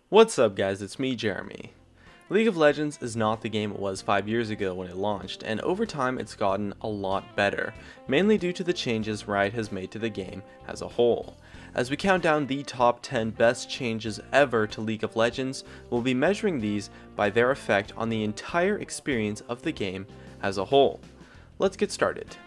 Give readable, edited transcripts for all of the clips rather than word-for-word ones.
What's up guys, it's me Jeremy. League of Legends is not the game it was 5 years ago when it launched, and over time it's gotten a lot better, mainly due to the changes Riot has made to the game as a whole. As we count down the top 10 best changes ever to League of Legends, we'll be measuring these by their effect on the entire experience of the game as a whole. Let's get started.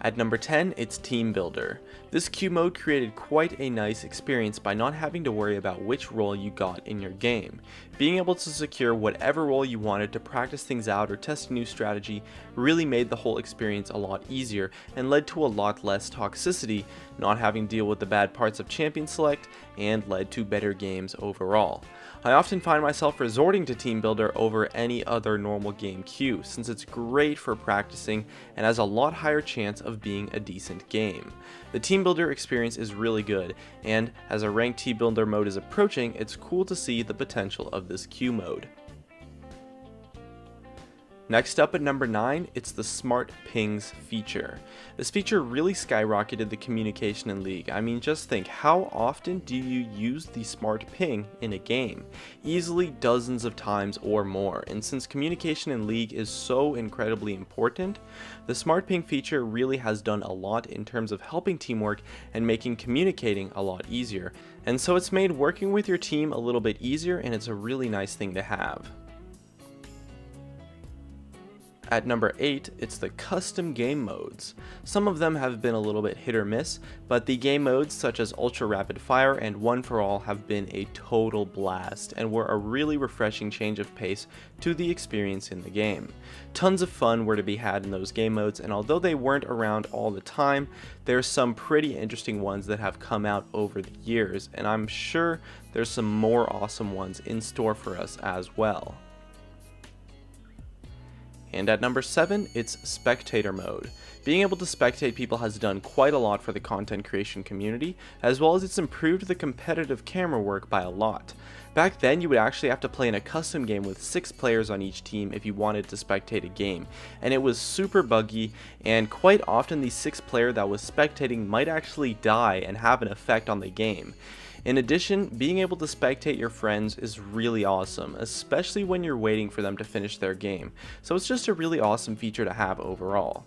At number 10, it's Team Builder. This queue mode created quite a nice experience by not having to worry about which role you got in your game. Being able to secure whatever role you wanted to practice things out or test a new strategy really made the whole experience a lot easier and led to a lot less toxicity, not having to deal with the bad parts of champion select, and led to better games overall. I often find myself resorting to Team Builder over any other normal game queue, since it's great for practicing and has a lot higher chance of being a decent game. The Team Builder experience is really good, and as a ranked Team Builder mode is approaching, it's cool to see the potential of this queue mode. Next up at number 9, it's the Smart Pings feature. This feature really skyrocketed the communication in League. I mean, just think, how often do you use the Smart Ping in a game? Easily dozens of times or more, and since communication in League is so incredibly important, the Smart Ping feature really has done a lot in terms of helping teamwork and making communicating a lot easier. And so it's made working with your team a little bit easier, and it's a really nice thing to have. At number 8, it's the custom game modes. Some of them have been a little bit hit or miss, but the game modes such as Ultra Rapid Fire and One for All have been a total blast and were a really refreshing change of pace to the experience in the game. Tons of fun were to be had in those game modes, and although they weren't around all the time, there's some pretty interesting ones that have come out over the years, and I'm sure there's some more awesome ones in store for us as well. And at number 7, it's Spectator mode. Being able to spectate people has done quite a lot for the content creation community, as well as it's improved the competitive camera work by a lot. Back then, you would actually have to play in a custom game with 6 players on each team if you wanted to spectate a game, and it was super buggy, and quite often the 6th player that was spectating might actually die and have an effect on the game. In addition, being able to spectate your friends is really awesome, especially when you're waiting for them to finish their game, so it's just a really awesome feature to have overall.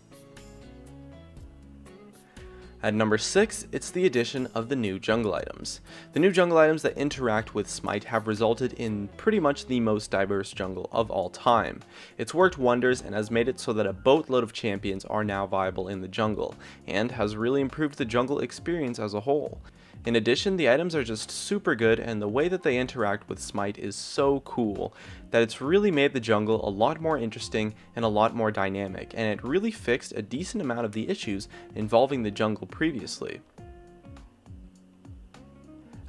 At number 6, it's the addition of the new jungle items. The new jungle items that interact with Smite have resulted in pretty much the most diverse jungle of all time. It's worked wonders and has made it so that a boatload of champions are now viable in the jungle, and has really improved the jungle experience as a whole. In addition, the items are just super good, and the way that they interact with Smite is so cool that it's really made the jungle a lot more interesting and a lot more dynamic, and it really fixed a decent amount of the issues involving the jungle previously.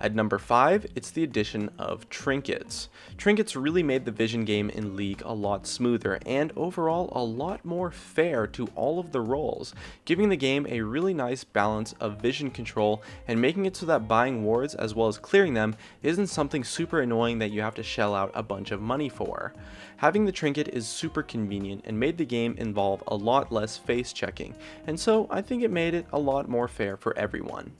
At number 5, it's the addition of trinkets. Trinkets really made the vision game in League a lot smoother and overall a lot more fair to all of the roles, giving the game a really nice balance of vision control and making it so that buying wards as well as clearing them isn't something super annoying that you have to shell out a bunch of money for. Having the trinket is super convenient and made the game involve a lot less face checking, and so I think it made it a lot more fair for everyone.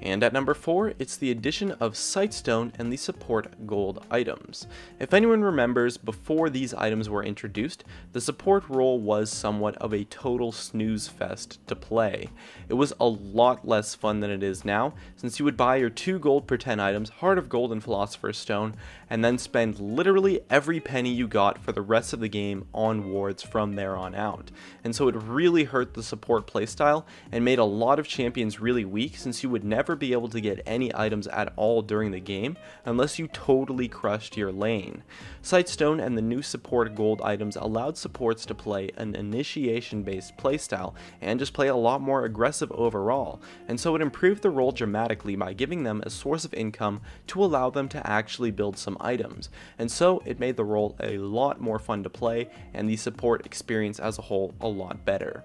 And at number 4, it's the addition of Sightstone and the support gold items. If anyone remembers, before these items were introduced, the support role was somewhat of a total snooze fest to play. It was a lot less fun than it is now, since you would buy your 2 gold per 10 items, Heart of Gold and Philosopher's Stone, and then spend literally every penny you got for the rest of the game on wards from there on out. And so it really hurt the support playstyle and made a lot of champions really weak, since you would never be able to get any items at all during the game unless you totally crushed your lane. Sightstone and the new support gold items allowed supports to play an initiation based playstyle and just play a lot more aggressive overall, and so it improved the role dramatically by giving them a source of income to allow them to actually build some items, and so it made the role a lot more fun to play and the support experience as a whole a lot better.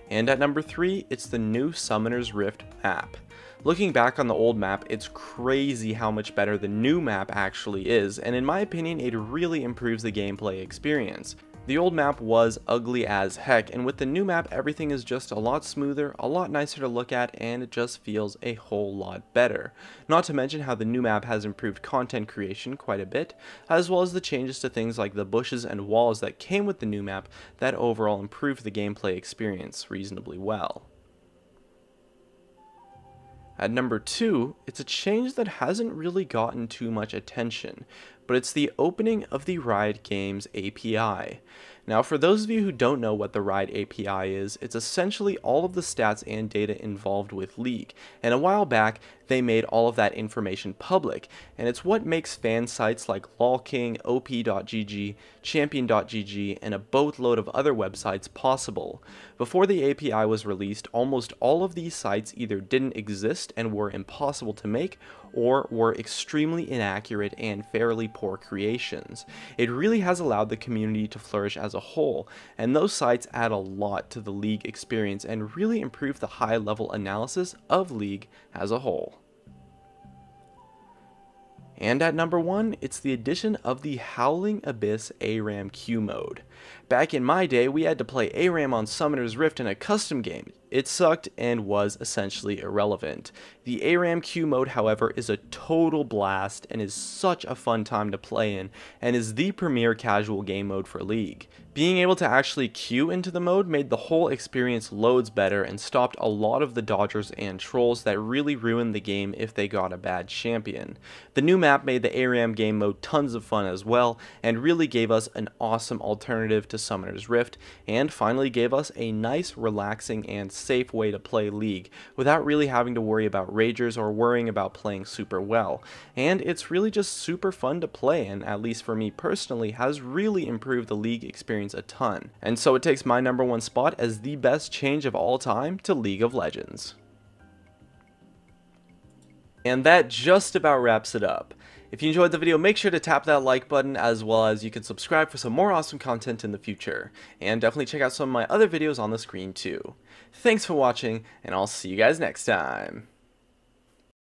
And at number 3, it's the new Summoner's Rift map. Looking back on the old map, it's crazy how much better the new map actually is, and in my opinion, it really improves the gameplay experience. The old map was ugly as heck, and with the new map everything is just a lot smoother, a lot nicer to look at, and it just feels a whole lot better. Not to mention how the new map has improved content creation quite a bit, as well as the changes to things like the bushes and walls that came with the new map that overall improved the gameplay experience reasonably well. At number 2, it's a change that hasn't really gotten too much attention, but it's the opening of the Riot Games API. Now, for those of you who don't know what the Riot API is, it's essentially all of the stats and data involved with League, and a while back they made all of that information public, and it's what makes fan sites like LOLKing, op.gg, champion.gg, and a boatload of other websites possible. Before the API was released, almost all of these sites either didn't exist and were impossible to make, or were extremely inaccurate and fairly poor creations. It really has allowed the community to flourish as a whole, and those sites add a lot to the League experience and really improve the high-level analysis of League as a whole. And at number 1, it's the addition of the Howling Abyss ARAM queue mode. Back in my day, we had to play ARAM on Summoner's Rift in a custom game. It sucked and was essentially irrelevant. The ARAM queue mode, however, is a total blast and is such a fun time to play in, and is the premier casual game mode for League. Being able to actually queue into the mode made the whole experience loads better and stopped a lot of the dodgers and trolls that really ruined the game if they got a bad champion. The new map made the ARAM game mode tons of fun as well, and really gave us an awesome alternative to Summoner's Rift, and finally gave us a nice, relaxing, and safe way to play League without really having to worry about ragers or worrying about playing super well. And it's really just super fun to play, and at least for me personally has really improved the League experience a ton. And so it takes my number 1 spot as the best change of all time to League of Legends. And that just about wraps it up. If you enjoyed the video, make sure to tap that like button, as well as you can subscribe for some more awesome content in the future. And definitely check out some of my other videos on the screen too. Thanks for watching, and I'll see you guys next time.